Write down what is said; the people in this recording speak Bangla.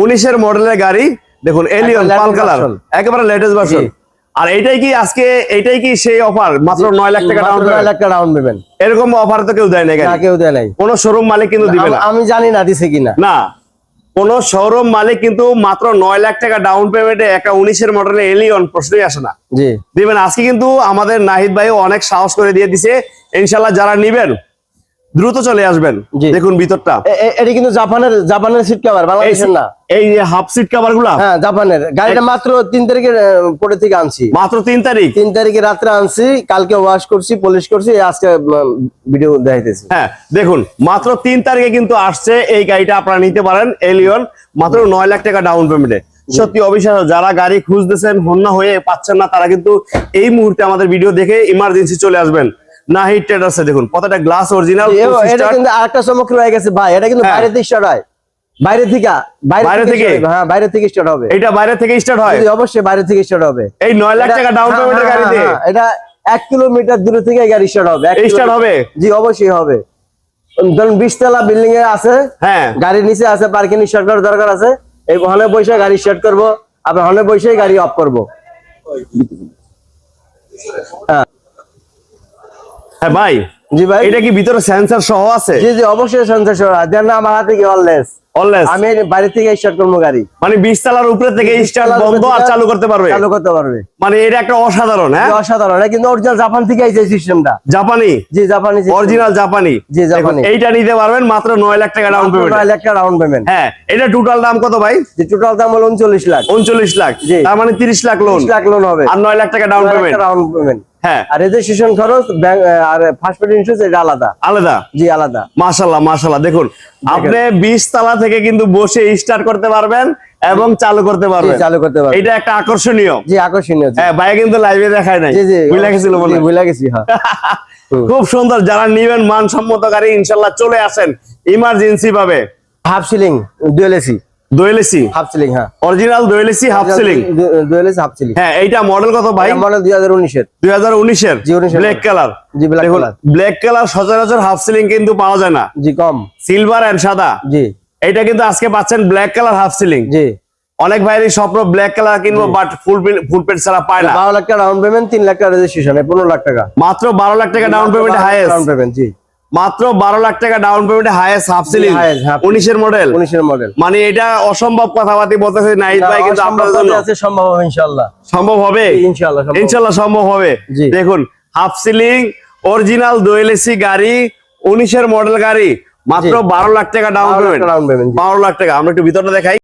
19 এর মডেলের গাড়ি দেখুন, এলিয়ন পাল কালার, একেবারে লেটেস্ট ভার্সন। আর এইটাই কি সেই অফার? মাত্র 9 লাখ টাকা ডাউন, 9 লাখ টাকা ডাউন পেমেন্ট। এরকম অফার তো কেউ দেয় না, কেউ দেয় নাই, কোন শোরুম মালিক কিন্তু দিবে না। আমি জানি না দিছে কিনা। না, কোন শোরুম মালিক কিন্তু মাত্র 9 লাখ টাকা ডাউন পেমেন্টে একটা 19 এর মডেলের এলিয়ন প্রশ্নই আসে না, জি দিবেন। আজকে কিন্তু আমাদের নাহিদ ভাই অনেক সাহস করে দিয়ে দিছে, ইনশাআল্লাহ যারা নিবেন দ্রুত চলে আসবেন। দেখুন ভিতরটা, এটা কিন্তু জাপানের সিট কভার, বাংলাদেশের না। এই যে হাফ সিট কভার গুলা হ্যাঁ জাপানের। গাড়িটা মাত্র 3 তারিখে পরে থেকে আনছি, মাত্র 3 তারিখে রাত্রে আনছি, কালকে ওয়াশ করছি, পলিশ করছি, আজকে ভিডিও দেখাইতেছি। হ্যাঁ দেখুন, মাত্র 3 তারিখে কিন্তু আসছে এই গাড়িটা, আপনারা নিতে পারেন এলিয়ন মাত্র 9 লাখ টাকা ডাউন পেমেন্টে। সত্যি অবিশ্বাস্য, যারা গাড়ি খুঁজতেছেন হন্যা হয়ে পাচ্ছেন না, তারা কিন্তু এই মুহূর্তে আমাদের ভিডিও দেখে ইমার্জেন্সি চলে আসবেন নাহিদ ট্রেডার্সে। দেখুন কতটা গ্লাস অরিজিনাল। এটা কিন্তু আরেকটা চমক রয়ে গেছে ভাই, এটা কিন্তু বাইরে থেকে স্টার্ট হয়, বাইরে থেকে হ্যাঁ বাইরে থেকে স্টার্ট হবে। এটা বাইরে থেকে স্টার্ট হয়, অবশ্যই বাইরে থেকে স্টার্ট হবে। এই 9 লাখ টাকা ডাউন পেমেন্টের গাড়িতে এটা 1 কিলোমিটার দূরে থেকে গাড়ি স্টার্ট হবে। জি অবশ্যই হবে। ধরুন 20 তলা বিল্ডিং এ আছে, হ্যাঁ গাড়ির নিচে আছে, পার্কিং স্টার্ট করার দরকার আছে, এই হলে বসে গাড়ি স্টার্ট করব, আবার হলে বসে গাড়ি অফ করব। হ্যাঁ ভাই, জি ভাই, এটা কি ভিতরে সেন্সর সহ আছে? জি জি অবশ্যই সেন্সর সহ। দেন না আমার হাতে কি অললেস, আমি বাইরে থেকে স্টার্ট করব গাড়ি, মানে 20 তলার উপরে থেকে স্টার্ট বন্ধ আর চালু করতে পারবে, মানে এটা একটা অসাধারণ। হ্যাঁ অসাধারণ, এটা কিন্তু অরিজিনাল জাপান থেকে আইছে সিস্টেমটা, জাপানি। জি জাপানি, অরিজিনাল জাপানি। জি জাপানি। এইটা নিতে পারবেন মাত্র 9 লাখ টাকা ডাউন পেমেন্ট, 9 লাখ টাকা ডাউন পেমেন্ট। হ্যাঁ এটা টোটাল দাম কত ভাই? যে টোটাল দাম হলো 39 লাখ। 39 লাখ, তার মানে 30 লাখ লোন, 30 লাখ লোন হবে, আর 9 লাখ টাকা ডাউন পেমেন্ট। হ্যাঁ, আর রেজিস্ট্রেশন খরচ আর ফার্স্ট পার্টি ইন্স্যুরেন্স এটা আলাদা। জি আলাদা। মাশাআল্লাহ মাশাআল্লাহ, দেখুন আপনি 20 তলা থেকে কিন্তু বসে স্টার্ট করতে পারবেন এবং চালু করতে পারবেন। এটা একটা আকর্ষণীয়। জি আকর্ষণীয়। হ্যাঁ ভাই কিন্তু লাইভে দেখায় নাই, ভুলে গেছিল বলে। ভুলে গেছি, হ্যাঁ। খুব সুন্দর, যারা নিবেন মানসম্মত গাড়ি ইনশাআল্লাহ চলে আসেন ইমার্জেন্সি ভাবে। Half ceiling dual AC, half ceiling, হ্যাঁ original dual AC half ceiling, half ceiling. হ্যাঁ এইটা মডেল কত ভাই? মডেল 2019 এর। 2019 এর ব্ল্যাক কালার। জি ব্ল্যাক কালার। ব্ল্যাক কালার সচরাচর হাফ সিলিং কিন্তু পাওয়া যায় না, জি কম, সিলভার এন্ড সাদা। জি এটা কিন্তু আজকে পাচ্ছেন ব্ল্যাক কালার হাফ সিলিং। জি অনেক ভাইয়েরই স্বপ্ন ব্ল্যাক কালার কিনবো, বাট ফুল পেড ছাড়া পায় না। 12 লাখ টাকা ডাউন পেমেন্ট, 3 লাখ টাকা রেজিস্ট্রেশন, 15 লাখ টাকা মাত্র 12 লাখ টাকা ডাউন পেমেন্টে হাইয়েস্ট ডাউন পেমেন্ট। জি মাত্র 12 লাখ টাকা ডাউন পেমেন্টে হাইয়েস্ট হাফ সিলিং 19 এর মডেল। মানে এটা অসম্ভব কথাবার্তা বলতেছে নাহিদ ভাই, কিন্তু আপনাদের জন্য আছে, সম্ভব হবে ইনশাআল্লাহ। সম্ভব হবে ইনশাআল্লাহ সম্ভব হবে। দেখুন half ceiling original dual AC গাড়ি, 19 এর মডেল গাড়ি, মাত্র 12 লাখ টাকা ডাউন পেমেন্ট। 12 লাখ টাকা। আমরা একটু ভিতরটা দেখাই।